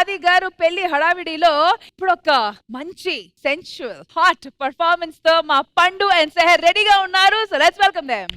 ఆది గారు పెళ్లి హడావిడిలో ఇప్పుడు ఒక మంచి సెన్షువల్ హాట్ పర్ఫార్మెన్స్ తో మా పండు అండ్ సెహర్ రెడీగా ఉన్నారు. So let's welcome them.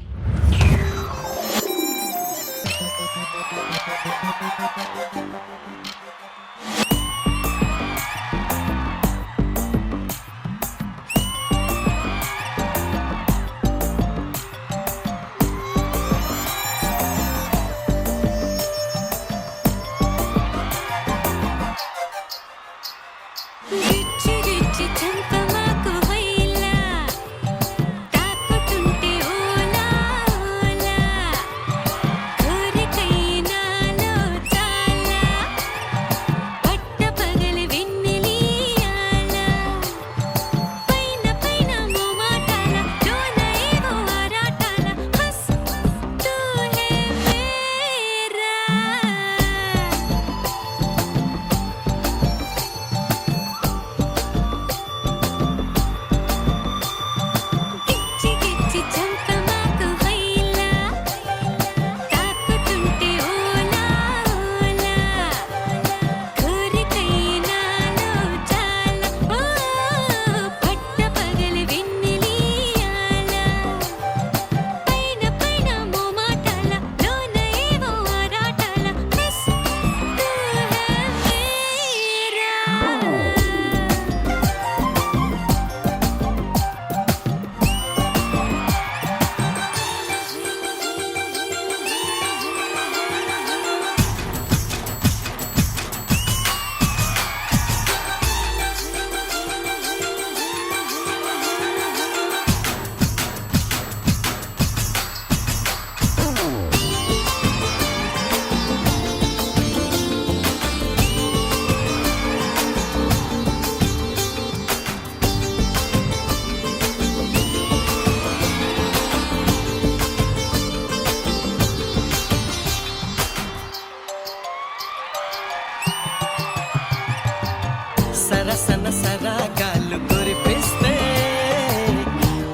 సరసన సరాగాలు కురిపిస్తే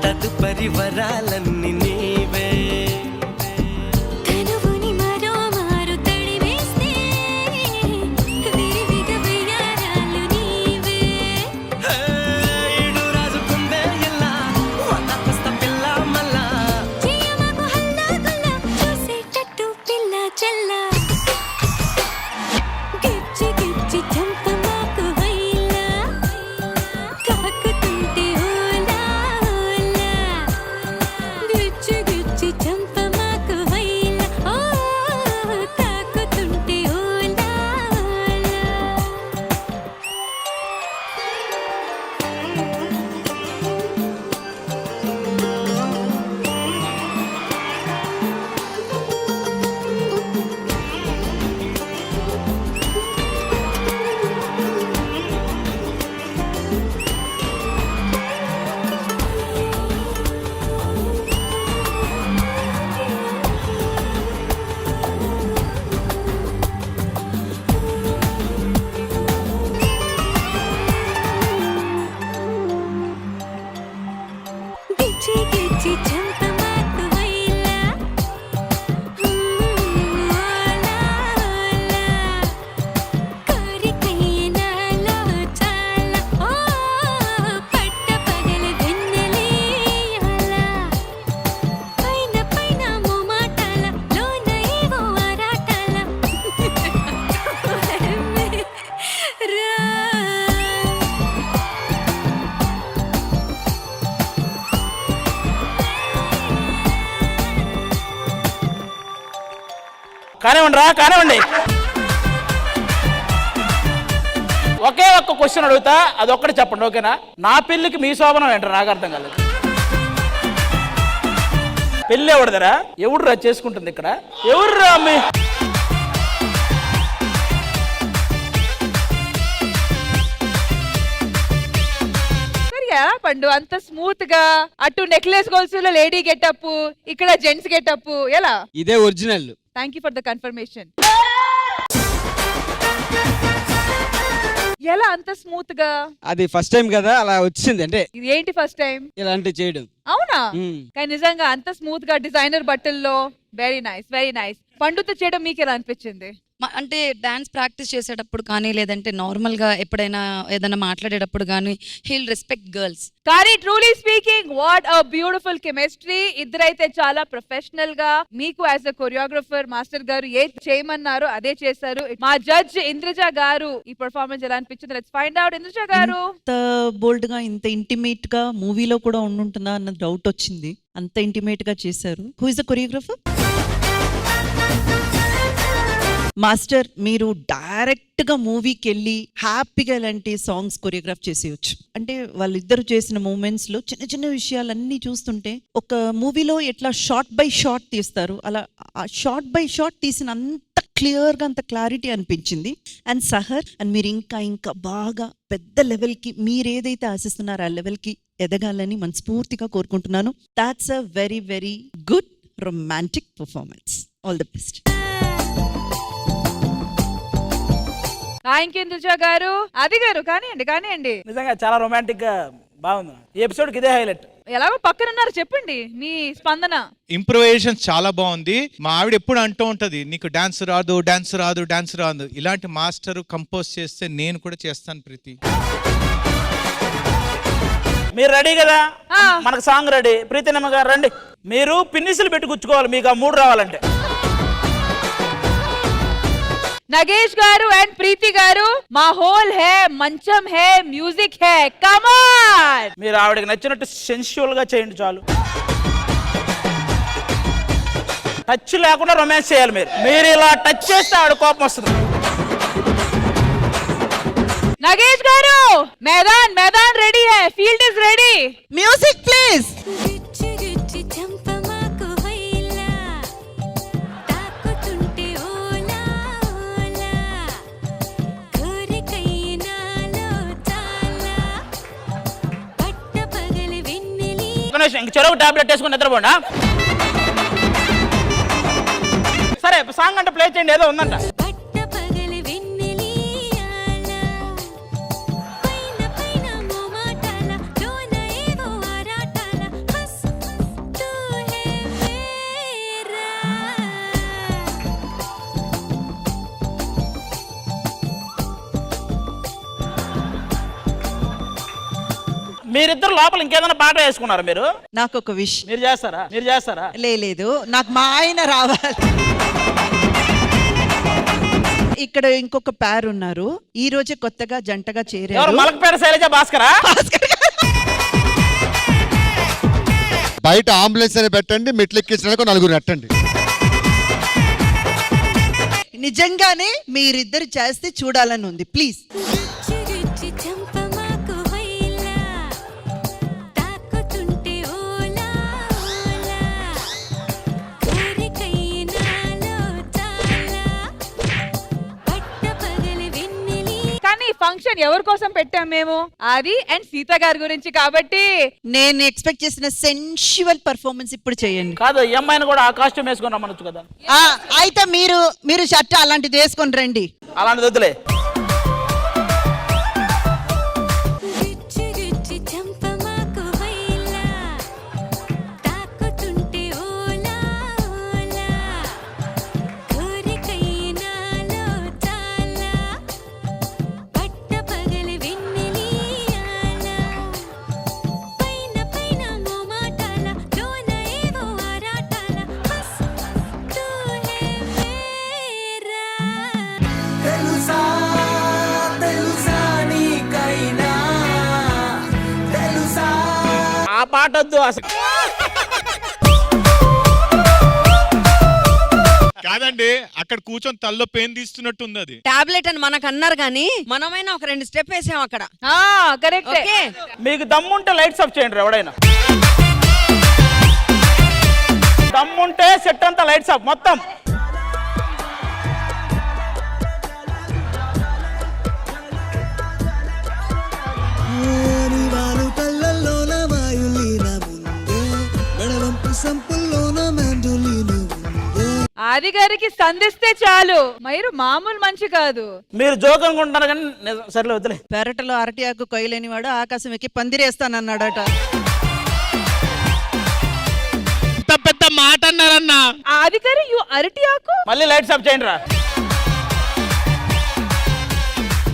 తదుపరి వరాలన్నీ నీవే. కనువుని మరో మారు తడివేస్తే విరివిగా వెయ్యారాలు నీవే. ఈడు రాజుకుందే ఇలా వనపస్త పిల్ల మల్లా చెయ్యమకు హల్లా గుల్లా చూసేటట్టు పిల్ల చల్ల గిచ్చి గిచ్చి చంపమాకు హైలా కాకుతుంటే ఓలా ఓలా గిచ్చి గిచ్చి చంపమాకు హైలా ఓ తాకుతుంటే ఓలా ఓలా. గిచ్చి గిచ్చి చంపమాకు హైలా ఓలా ఓలా కోరికైనాలో చాలా ఓ పట్టపగల వెన్నెలయ్యాలా పైన పైన మోమాటాల లోన ఏవో ఆరాటాల రా కానివ్వండి. ఒకే ఒక్క క్వశ్చన్ అడుగుతా, అదొక్కటి చెప్పండి, ఓకేనా? నా పెళ్లికి మీ శోభనం ఏంటారు? నాకు అర్థం కాలేదు. పెళ్ళి ఎవరిదరా? ఎవడురా చేసుకుంటుంది ఇక్కడ? ఎవర్రా మీ సరియా పండు అంత స్మూత్ గా అటు నెక్లెస్ గోల్సులో లేడీ గెటప్, ఇక్కడ జెంట్స్ గెటప్ ఎలా? ఇదే original. Thank you for the confirmation. ఎలా అంత స్మూత్ గా? అది ఫస్ట్ టైం కదా అలా వచ్చింది. అంటే ఇది ఏంటి ఫస్ట్ టైం ఇలాంటి చేయడం? అవునా? కానీ నిజంగా అంత స్మూత్ గా డిజైనర్ బట్టల్లో వెరీ నైస్, వెరీ నైస్. పండుతో చేయడం మీకు ఎలా అనిపించింది? అంటే డాన్స్ ప్రాక్టీస్ చేసేటప్పుడు కానీ లేదంటే నార్మల్ గా ఎప్పుడైనా ఏదైనా మాట్లాడేటప్పుడు కానీ హీల్ రెస్పెక్ట్ గర్ల్స్. కానీ truly speaking what a beautiful chemistry. ఇద్దరైతే చాలా ప్రొఫెషనల్ గా మీకు యాజ్ అ కొరియోగ్రఫర్ మాస్టర్ గారు ఏ చేయమన్నారో అదే చేశారు. మా జడ్జ్ ఇంద్రజ గారు ఈ పర్ఫార్మెన్స్ ఎలా అనిపించింది? Let's find out. ఇంద్రజ గారు, ఇంత బోల్డ్ గా ఇంత ఇంటిమేట్ గా మూవీలో కూడా ఉండుంటుందా అన్న డౌట్ వచ్చింది. అంత ఇంటిమేట్ గా చేశారు. Who is the choreographer? Master, మీరు డైరెక్ట్ గా మూవీకి వెళ్ళి హ్యాపీగా ఇలాంటి సాంగ్స్ కొరియోగ్రాఫ్ చేసేయచ్చు. అంటే వాళ్ళిద్దరు చేసిన మూమెంట్స్ లో చిన్న చిన్న విషయాలన్నీ చూస్తుంటే ఒక మూవీలో ఎట్లా షార్ట్ బై షార్ట్ తీస్తారు అలా ఆ షార్ట్ బై షార్ట్ తీసిన అంత క్లియర్ గా అంత క్లారిటీ అనిపించింది. అండ్ సహర్, అండ్ మీరు ఇంకా ఇంకా బాగా పెద్ద లెవెల్ కి మీరు ఏదైతే ఆశిస్తున్నారో ఆ లెవెల్ కి ఎదగాలని మనస్ఫూర్తిగా కోరుకుంటున్నాను. That's a very very good romantic performance. All the best. Thank you Indraja గారు. ఆది గారు, కానివ్వండి. నిజంగా చాలా రొమాంటిక్ గా బాగుంది. ఈ ఎపిసోడ్ కి ఇదే హైలైట్. ఎలాగో పక్కన ఉన్నారు, చెప్పండి మీ స్పందన. ఇంప్రూవైజేషన్ చాలా బాగుంది. మా ఆవిడ ఎప్పుడు అంటూ ఉంటది, నీకు డాన్స్ రాదు, డాన్స్ రాదు, డాన్స్ రాదు. ఇలాంటి మాస్టర్ కంపోజ్ చేస్తే నేను కూడా చేస్తాను ప్రీతి. మీరు రెడీ కదా? మనకు సాంగ్ రెడీ. ప్రీతినమ్మ గారు రండి. మీరు పిన్నిసులు పెట్టి గుచ్చుకోవాలి మీకు ఆ మూడు రావాలంటే. నగేష్ గారు అండ్ ప్రీతి గారు, మాహోల్ హే, మంచం హే, మ్యూజిక్ హే, కమాన్. మీరు ఆవిడకి నచ్చినట్టు సెన్సువల్ గా చేయండి చాలు. టచ్ లేకుండా రొమాన్స్ చేయాలి. మీరు ఇలా టచ్ చేస్తే ఆవిడ కోపం వస్తుంది. నగేష్ గారు, मैदान రెడీ హై, field is ready. Music please. గిచ్చి గిచ్చి చంపమాకు హైలా తాకుతుంటే ఓలా ఓలా కోరికైనాలో చాలా పట్ట పగలి వెన్నెలి. ఇంక చెరువు టాబ్లెట్ వేసుకుని నిద్రపోండా. సరే సాంగ్ అంటే ప్లే చేయండి, ఏదో ఉందంట. పట్ట పగలి వెన్నెలి ఆలా పైన పైన మోమాటాల లోన ఏవో ఆరాటాల హస్ తూ హే మేరా. మీరిద్దరు లోపల ఇంకేదైనా పాట వేసుకున్నారు మీరు? నాకు ఒక విష్. మీరు చేస్తారా? లేదు, నాకు మా ఆయన రావాలి. ఇక్కడ ఇంకొక పేరు ఉన్నారు, ఈ రోజే కొత్తగా జంటగా ఎవరు? చేరారు. మలకపేట శైలజ భాస్కరా? బయట అంబులెన్స్ అని పెట్టండి, మెట్లు ఎక్కించడానికి నలుగురు నెట్టండి. నిజంగానే మీరిద్దరు చేస్తే చూడాలని ఉంది. ప్లీజ్. గిచ్చి గిచ్చి చంపమాకు హైలా తాకుతుంటే ఓలా ఓలా కోరికైనాలో చాలా పట్ట పగలి వెన్నెలి. కానీ ఫంక్షన్ ఎవరి కోసం పెట్టాం మేము? ఆది అండ్ సీత గారి గురించి కాబట్టి నేను ఎక్స్పెక్ట్ చేసిన సెన్షువల్ పర్ఫార్మెన్స్ ఇప్పుడు చేయండి. కాదు, ఈ అమ్మాయిని కూడా ఆ కాస్ట్యూమ్ వేసుకుని రమ్మనొచ్చు కదా. అయితే మీరు షర్ట్ అలాంటిది వేసుకొని రండి. అలాంటిది వద్దులే. గిచ్చి గిచ్చి చంపమాకు హైలా తాకుతుంటే ఓలా ఓలా కోరికైనాలో చాలా పట్ట పగలి వెన్నెలి ఆలా పైన పైన మోమాటాల లోన ఏవో ఆరాటాల హస్ తూ హే మేరా. తెలుసా తెలుసా నీకైనా తెలుసా. ఆ పాట వద్దు అసలు. కాదండి, అక్కడ కూర్చొని తల్లో పెయిన్ తీస్తున్నట్టుంది అది. టాబ్లెట్ అని మనకు అన్నారు కానీ మనమైనా ఒక 2 స్టెప్ వేసాం అక్కడ. కరెక్ట్. ఓకే, మీకు దమ్ముంటే లైట్స్ ఆఫ్ చేయండి ఎవడైనా. దమ్ముంటే సెట్ అంతా లైట్స్ ఆఫ్ మొత్తం. వాలు కళ్ళల్లోన వాయులీన ముందే మెడవంపు సంపుల్లోన మెండులీన ముందే. ఆది గారికి సంధిస్తే చాలు, మీరు మామూలు మంచి కాదు. మీరు జోక్ అనుకుంటున్నారు కానీ సర్లే వద్దులే. పెరటలో అరటి ఆకు కొయ్యలేని వాడు ఆకాశం ఎక్కి పందిరేస్తానన్నాడట. పెద్ద మాట అన్నారన్నా. ఆది గారు, అరటి ఆకు. మళ్ళీ లైట్స్ ఆఫ్ చేయండి రా.